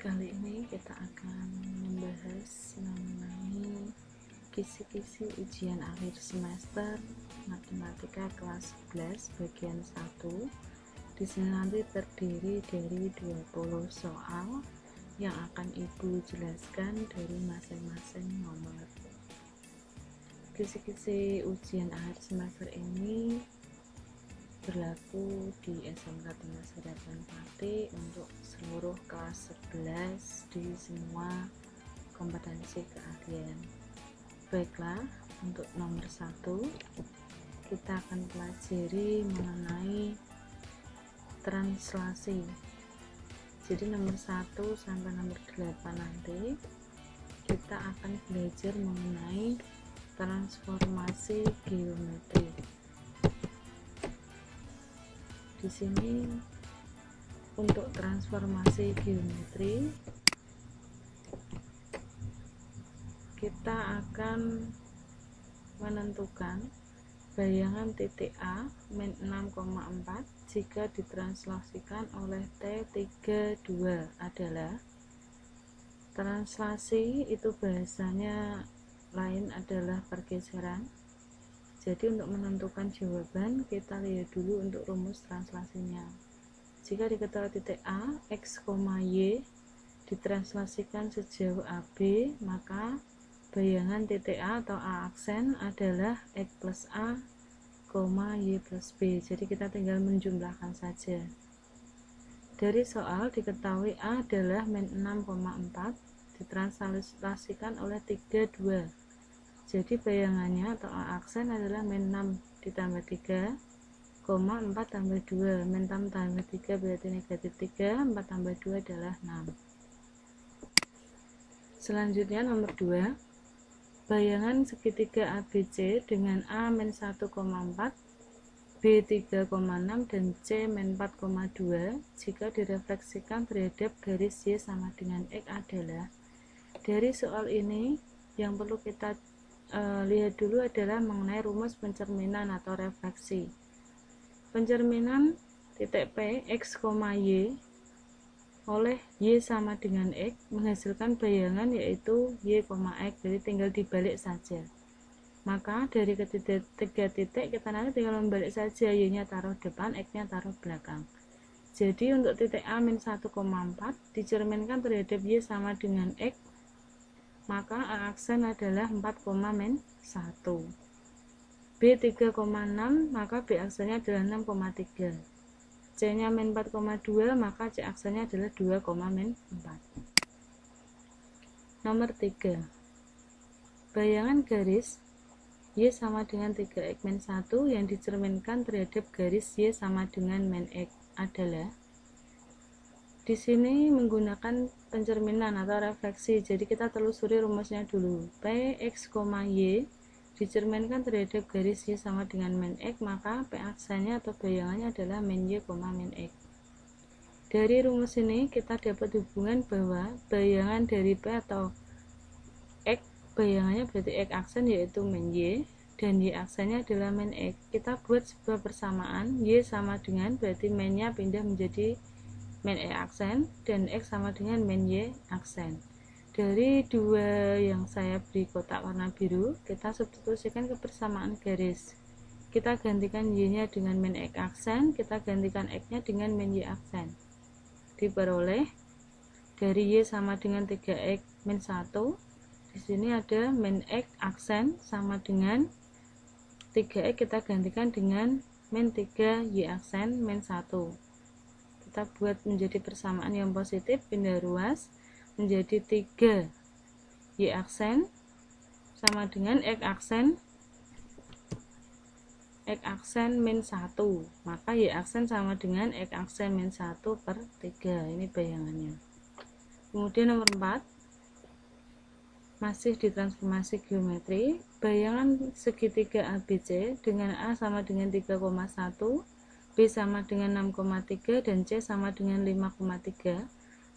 Kali ini kita akan membahas mengenai kisi-kisi ujian akhir semester Matematika kelas 11 bagian 1. Di sini nanti terdiri dari 20 soal yang akan Ibu jelaskan dari masing-masing nomor. Kisi-kisi ujian akhir semester ini berlaku di SMK Temas Harapan Pati untuk seluruh kelas 11 di semua kompetensi keahlian. Baiklah, untuk nomor 1 kita akan pelajari mengenai translasi. Jadi nomor 1 sampai nomor 8 nanti kita akan belajar mengenai transformasi geometri. Di sini untuk transformasi geometri kita akan menentukan bayangan titik A min 6,4 jika ditranslasikan oleh T32 adalah. Translasi itu bahasanya lain adalah pergeseran. Jadi untuk menentukan jawaban kita lihat dulu untuk rumus translasinya. Jika diketahui titik A, X, Y ditranslasikan sejauh AB, maka bayangan titik A atau A aksen adalah X plus A, Y plus B. Jadi kita tinggal menjumlahkan saja. Dari soal diketahui A adalah min 6,4 ditranslasikan oleh 32. Jadi bayangannya atau A aksen adalah min 6 ditambah 3, 4 tambah 2, min 6 tambah 3 berarti negatif 3, 4 tambah 2 adalah 6. Selanjutnya nomor 2, bayangan segitiga ABC dengan A min 1,4, B 3,6 dan C min 4,2 jika direfleksikan terhadap garis Y sama dengan X adalah. Dari soal ini yang perlu kita lihat dulu adalah mengenai rumus pencerminan atau refleksi. Pencerminan titik P X, Y oleh Y sama dengan X menghasilkan bayangan yaitu Y, X, jadi tinggal dibalik saja. Maka dari ketiga titik kita nanti tinggal membalik saja, Y nya taruh depan, X nya taruh belakang. Jadi untuk titik A min 1,4 dicerminkan terhadap Y sama dengan X, maka A aksen adalah 4, min 1. B 3,6 maka B aksennya adalah 6,3. C nya min 4,2 maka C aksennya adalah 2, min 4. Nomor 3, bayangan garis Y sama dengan 3X min 1 yang dicerminkan terhadap garis Y sama dengan min X adalah. Di sini menggunakan pencerminan atau refleksi, jadi kita telusuri rumusnya dulu. P X, Y dicerminkan terhadap garis Y sama dengan min X, maka P aksennya atau bayangannya adalah min Y, min X. Dari rumus ini kita dapat hubungan bahwa bayangan dari P atau X, bayangannya berarti X aksen yaitu min Y, dan Y aksennya adalah min X. Kita buat sebuah persamaan, Y sama dengan berarti min-nya pindah menjadi min E aksen dan X sama dengan min Y aksen. Dari dua yang saya beri kotak warna biru, kita substitusikan ke persamaan garis. Kita gantikan Y nya dengan min X aksen, kita gantikan X nya dengan min Y aksen. Diperoleh dari Y sama dengan 3X min 1, di sini ada min X aksen sama dengan 3X kita gantikan dengan min 3 Y aksen min 1. Kita buat menjadi persamaan yang positif, pindah ruas menjadi 3 Y aksen sama dengan X aksen min 1, maka Y aksen sama dengan X aksen min 1 per 3. Ini bayangannya. Kemudian nomor 4, masih di transformasi geometri, bayangan segitiga ABC dengan A sama dengan 3,1, B sama dengan 6,3 dan C sama dengan 5,3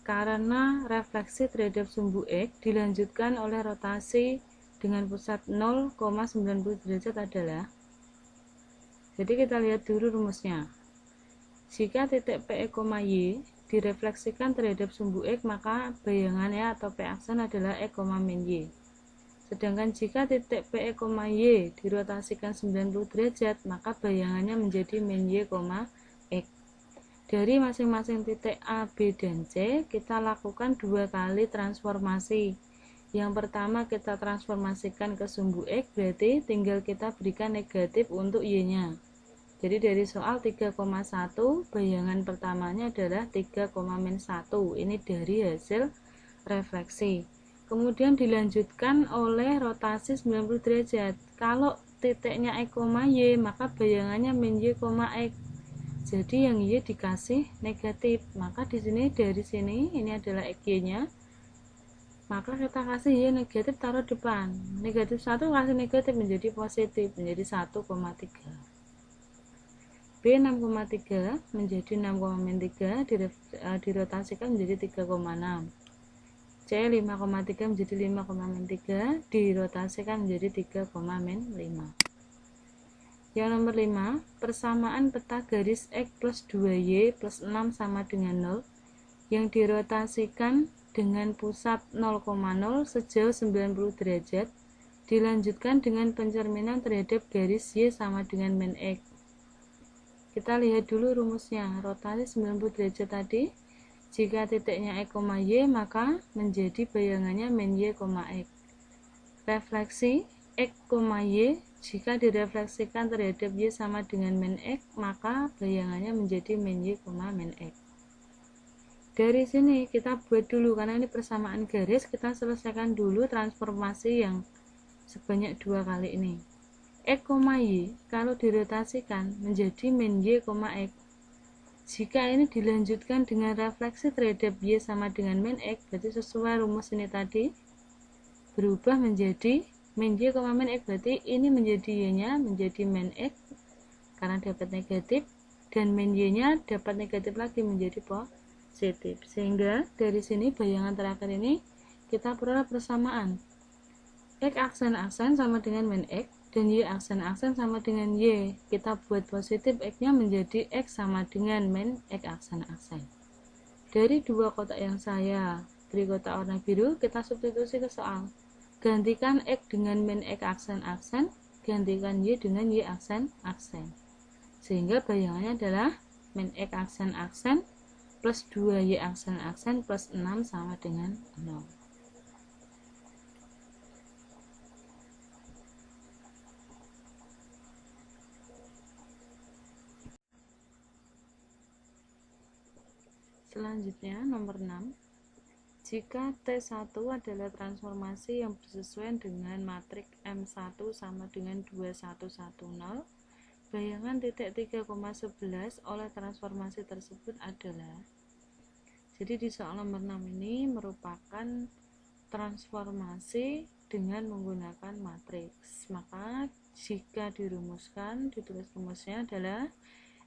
karena refleksi terhadap sumbu X dilanjutkan oleh rotasi dengan pusat 0,90 derajat adalah. Jadi kita lihat dulu rumusnya. Jika titik P, Y direfleksikan terhadap sumbu X, maka bayangannya atau P aksen adalah X, min Y. Sedangkan jika titik P, Y dirotasikan 90 derajat, maka bayangannya menjadi min Y, X. Dari masing-masing titik A, B, dan C, kita lakukan 2 kali transformasi. Yang pertama kita transformasikan ke sumbu X, berarti tinggal kita berikan negatif untuk Y-nya. Jadi dari soal 3,1, bayangan pertamanya adalah 3,-1. Ini dari hasil refleksi. Kemudian dilanjutkan oleh rotasi 90 derajat. Kalau titiknya X, Y, maka bayangannya min Y, X. Jadi yang Y dikasih negatif. Maka di sini dari sini ini adalah X-nya. Maka kita kasih Y negatif, taruh depan. Negatif 1 kasih negatif menjadi positif, menjadi 1,3. B 6,3 menjadi 6,3, dirotasikan menjadi 3,6. C 5,3 menjadi 5,3, dirotasikan menjadi 3,5. Yang nomor 5, persamaan peta garis X plus 2Y plus 6 sama dengan 0 yang dirotasikan dengan pusat 0,0 sejauh 90 derajat, dilanjutkan dengan pencerminan terhadap garis Y sama dengan min X. Kita lihat dulu rumusnya. Rotasi 90 derajat tadi, jika titiknya X, Y, maka menjadi bayangannya min Y, X. Refleksi X, Y, jika direfleksikan terhadap Y sama dengan min X, maka bayangannya menjadi min Y, min X. Dari sini kita buat dulu, karena ini persamaan garis, kita selesaikan dulu transformasi yang sebanyak 2 kali ini. X, Y kalau dirotasikan menjadi min Y, X. Jika ini dilanjutkan dengan refleksi terhadap Y sama dengan min X, berarti sesuai rumus ini tadi, berubah menjadi min Y, min X, berarti ini menjadi Y-nya menjadi min X karena dapat negatif, dan min Y-nya dapat negatif lagi menjadi positif. Sehingga dari sini bayangan terakhir ini kita peroleh persamaan X aksen sama dengan min X, dan Y aksen sama dengan Y. Kita buat positif X-nya menjadi X sama dengan min X aksen. Dari 2 kotak yang saya beri kotak warna biru, kita substitusi ke soal. Gantikan X dengan min X aksen, gantikan Y dengan Y aksen. Sehingga bayangannya adalah min X aksen plus 2Y aksen plus 6 sama dengan 0. Selanjutnya nomor 6, jika T1 adalah transformasi yang bersesuaian dengan matriks M1 sama dengan 2110, bayangan titik 3,11 oleh transformasi tersebut adalah. Jadi di soal nomor 6 ini merupakan transformasi dengan menggunakan matriks. Maka jika dirumuskan, ditulis rumusnya adalah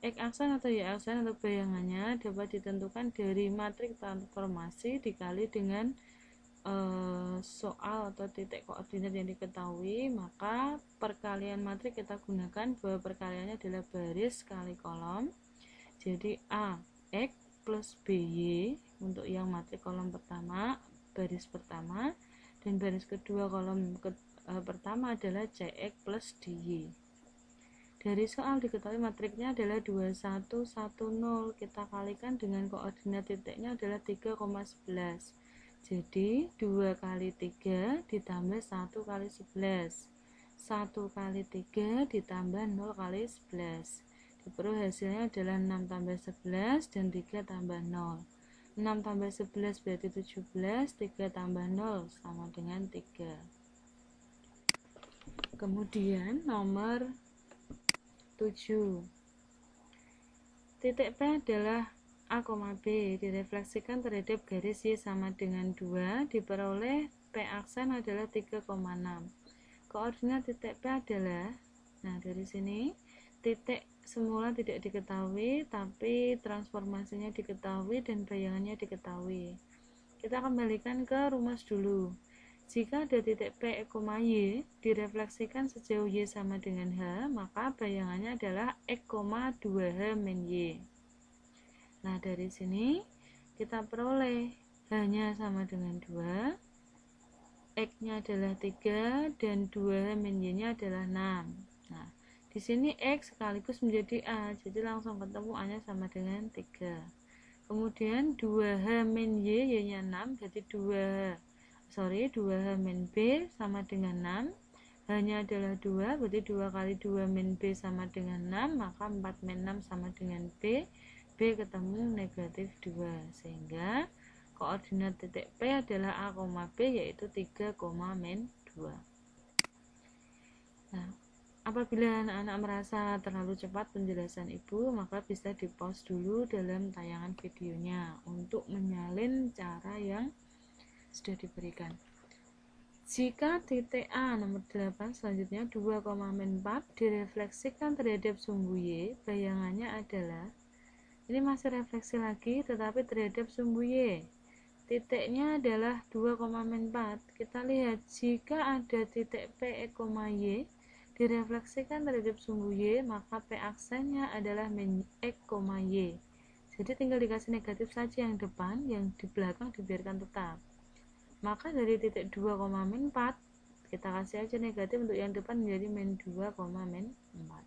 X aksen atau Y aksen atau bayangannya dapat ditentukan dari matriks transformasi dikali dengan soal atau titik koordinat yang diketahui. Maka perkalian matriks kita gunakan bahwa perkaliannya adalah baris kali kolom. Jadi A X plus BY untuk yang matriks kolom pertama, baris pertama, dan baris kedua kolom pertama adalah CX plus DY. Dari soal diketahui matriksnya adalah 2110, kita kalikan dengan koordinat titiknya adalah 3,11. Jadi 2 kali 3 ditambah 1 kali 11, 1 kali 3 ditambah 0 kali 11. Diperoleh hasilnya adalah 6 tambah 11 dan 3 tambah 0. 6 tambah 11 berarti 17, 3 tambah 0 sama dengan 3. Kemudian nomor 7, titik P adalah A, B, direfleksikan terhadap garis Y sama dengan 2, diperoleh P aksen adalah 3,6. Koordinat titik P adalah, nah dari sini titik semula tidak diketahui, tapi transformasinya diketahui dan bayangannya diketahui. Kita kembalikan ke rumus dulu. Jika ada titik P, Y direfleksikan sejauh Y sama dengan H, maka bayangannya adalah X, 2H min Y. Nah dari sini kita peroleh H-nya sama dengan 2, X-nya adalah 3, dan 2 min Y-nya adalah 6. Nah, di sini X sekaligus menjadi A, jadi langsung ketemu A-nya sama dengan 3. Kemudian 2H min Y, Y-nya 6, berarti 2H min B sama dengan 6. H-nya adalah 2, berarti 2 kali 2 min B sama dengan 6, maka 4 min 6 sama dengan B. B ketemu negatif 2, sehingga koordinat titik P adalah A, B, yaitu 3, min 2. Nah, apabila anak-anak merasa terlalu cepat penjelasan ibu, maka bisa di pause dulu dalam tayangan videonya untuk menyalin cara yang sudah diberikan. Jika titik A nomor 8 selanjutnya 2, min 4 direfleksikan terhadap sumbu Y, bayangannya adalah, ini masih refleksi lagi tetapi terhadap sumbu Y. Titiknya adalah 2, min 4. Kita lihat jika ada titik P, Y direfleksikan terhadap sumbu Y, maka P aksennya adalah min X, Y. Jadi tinggal dikasih negatif saja yang depan, yang di belakang dibiarkan tetap. Maka dari titik 2, min 4 kita kasih aja negatif untuk yang depan menjadi min 2, min 4.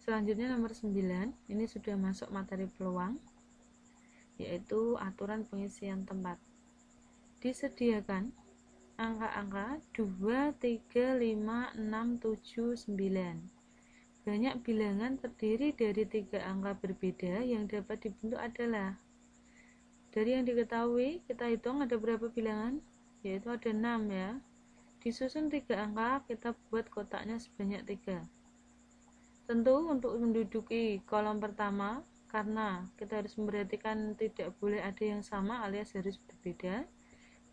Selanjutnya nomor 9, ini sudah masuk materi peluang, yaitu aturan pengisian tempat. Disediakan angka-angka 2, 3, 5, 6, 7, 9. Banyak bilangan terdiri dari 3 angka berbeda yang dapat dibentuk adalah, dari yang diketahui kita hitung ada berapa bilangan, yaitu ada 6 ya. Disusun 3 angka, kita buat kotaknya sebanyak 3. Tentu untuk menduduki kolom pertama, karena kita harus memperhatikan tidak boleh ada yang sama alias harus berbeda,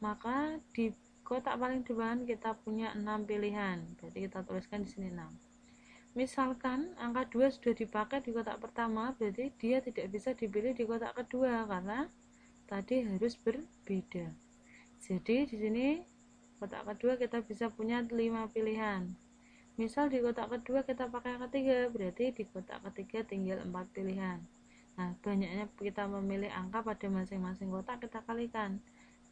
maka di kotak paling depan kita punya 6 pilihan, berarti kita tuliskan di sini 6. Misalkan angka 2 sudah dipakai di kotak pertama, berarti dia tidak bisa dipilih di kotak kedua karena tadi harus berbeda. Jadi di sini kotak kedua kita bisa punya 5 pilihan. Misal di kotak kedua kita pakai yang ketiga, berarti di kotak ketiga tinggal 4 pilihan. Nah, banyaknya kita memilih angka pada masing-masing kotak, kita kalikan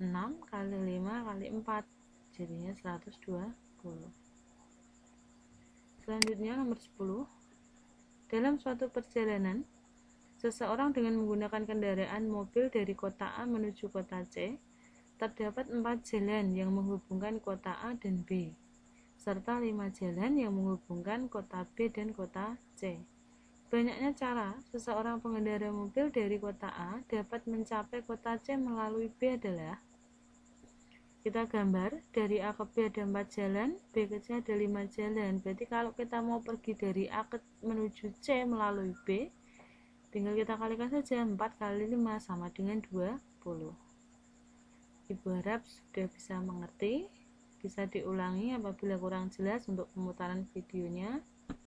6 kali 5 kali 4, jadinya 120. Selanjutnya nomor 10. Dalam suatu perjalanan, seseorang dengan menggunakan kendaraan mobil dari kota A menuju kota C, terdapat 4 jalan yang menghubungkan kota A dan B, serta 5 jalan yang menghubungkan kota B dan kota C. Banyaknya cara seseorang pengendara mobil dari kota A dapat mencapai kota C melalui B adalah, kita gambar dari A ke B ada 4 jalan, B ke C ada 5 jalan. Berarti kalau kita mau pergi dari A menuju C melalui B, tinggal kita kalikan saja, 4 kali 5 sama dengan 20. Ibu harap sudah bisa mengerti. Bisa diulangi apabila kurang jelas untuk pemutaran videonya.